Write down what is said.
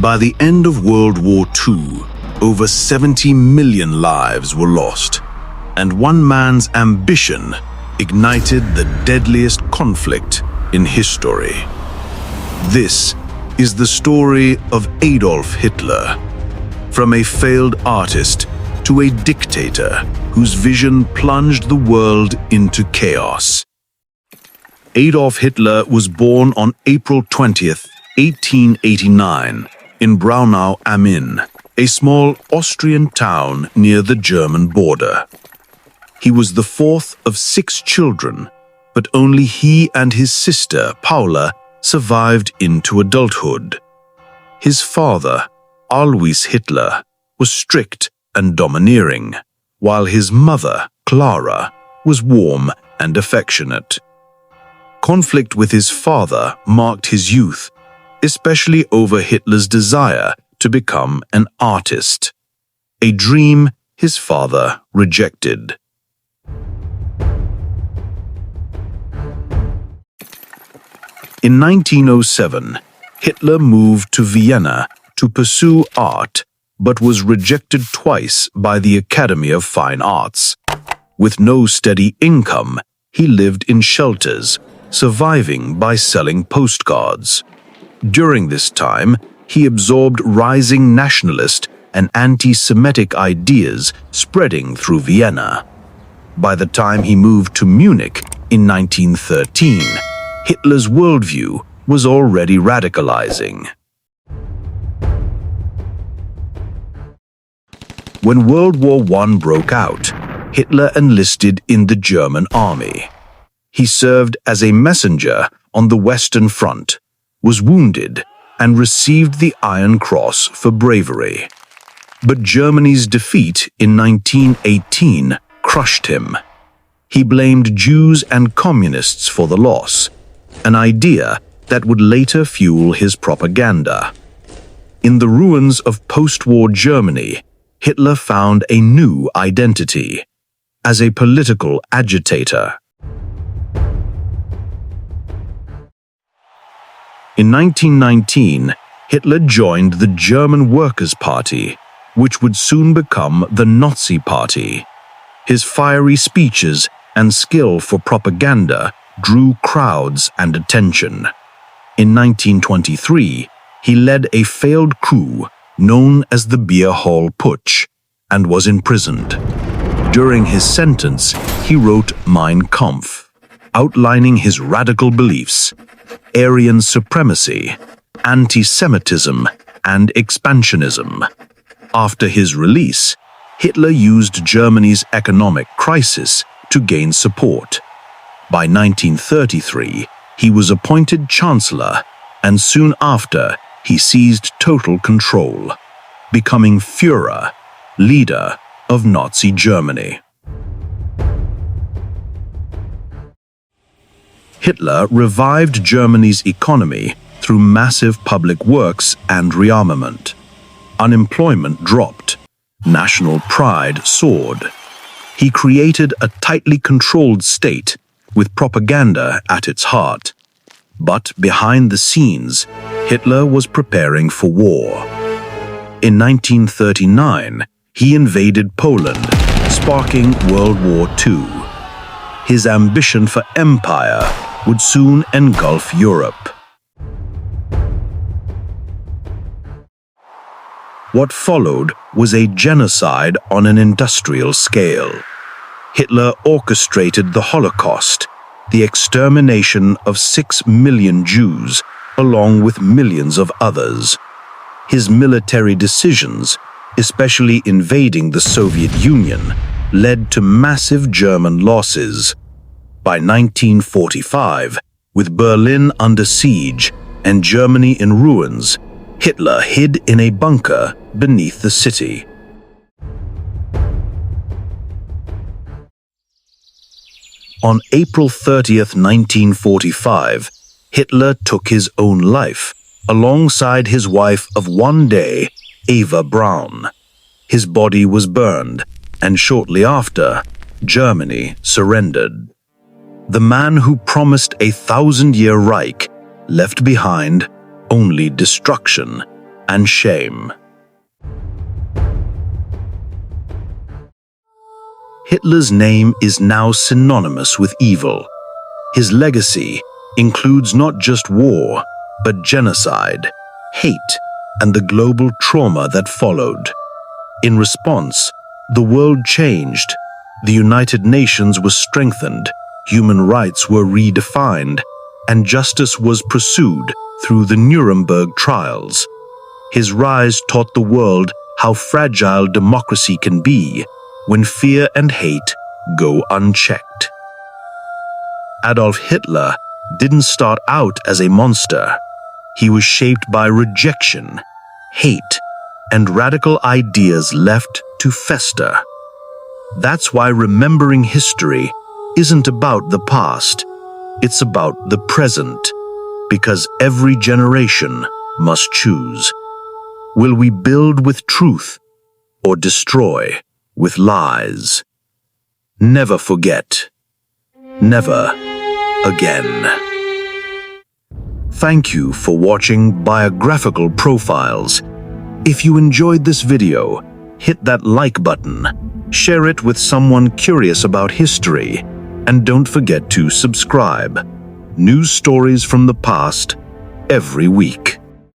By the end of World War II, over 70 million lives were lost, and one man's ambition ignited the deadliest conflict in history. This is the story of Adolf Hitler, from a failed artist to a dictator whose vision plunged the world into chaos. Adolf Hitler was born on April 20th, 1889, in Braunau am Inn, a small Austrian town near the German border. He was the fourth of 6 children, but only he and his sister, Paula, survived into adulthood. His father, Alois Hitler, was strict and domineering, while his mother, Clara, was warm and affectionate. Conflict with his father marked his youth, especially over Hitler's desire to become an artist, a dream his father rejected. In 1907, Hitler moved to Vienna to pursue art, but was rejected twice by the Academy of Fine Arts. With no steady income, he lived in shelters, surviving by selling postcards. During this time, he absorbed rising nationalist and anti-Semitic ideas spreading through Vienna. By the time he moved to Munich in 1913, Hitler's worldview was already radicalizing. When World War I broke out, Hitler enlisted in the German army. He served as a messenger on the Western Front, was wounded, and received the Iron Cross for bravery. But Germany's defeat in 1918 crushed him. He blamed Jews and communists for the loss, an idea that would later fuel his propaganda. In the ruins of post-war Germany, Hitler found a new identity as a political agitator. In 1919, Hitler joined the German Workers' Party, which would soon become the Nazi Party. His fiery speeches and skill for propaganda drew crowds and attention. In 1923, he led a failed coup known as the Beer Hall Putsch and was imprisoned. During his sentence, he wrote Mein Kampf, outlining his radical beliefs: Aryan supremacy, anti-Semitism, and expansionism. After his release, Hitler used Germany's economic crisis to gain support. By 1933, he was appointed Chancellor, and soon after, he seized total control, becoming Führer, leader of Nazi Germany. Hitler revived Germany's economy through massive public works and rearmament. Unemployment dropped. National pride soared. He created a tightly controlled state with propaganda at its heart. But behind the scenes, Hitler was preparing for war. In 1939, he invaded Poland, sparking World War II. His ambition for empire would soon engulf Europe. What followed was a genocide on an industrial scale. Hitler orchestrated the Holocaust, the extermination of 6 million Jews, along with millions of others. His military decisions, especially invading the Soviet Union, led to massive German losses. By 1945, with Berlin under siege and Germany in ruins, Hitler hid in a bunker beneath the city. On April 30th, 1945, Hitler took his own life, alongside his wife of one day, Eva Braun. His body was burned, and shortly after, Germany surrendered. The man who promised a 1,000-year Reich left behind only destruction and shame. Hitler's name is now synonymous with evil. His legacy includes not just war, but genocide, hate, and the global trauma that followed. In response, the world changed. The United Nations was strengthened, human rights were redefined, and justice was pursued through the Nuremberg trials. His rise taught the world how fragile democracy can be when fear and hate go unchecked. Adolf Hitler didn't start out as a monster. He was shaped by rejection, hate, and radical ideas left to fester. That's why remembering history isn't about the past, it's about the present, because every generation must choose. Will we build with truth or destroy with lies? Never forget. Never again. Thank you for watching Biographical Profiles. If you enjoyed this video, hit that like button, share it with someone curious about history, and don't forget to subscribe. News stories from the past every week.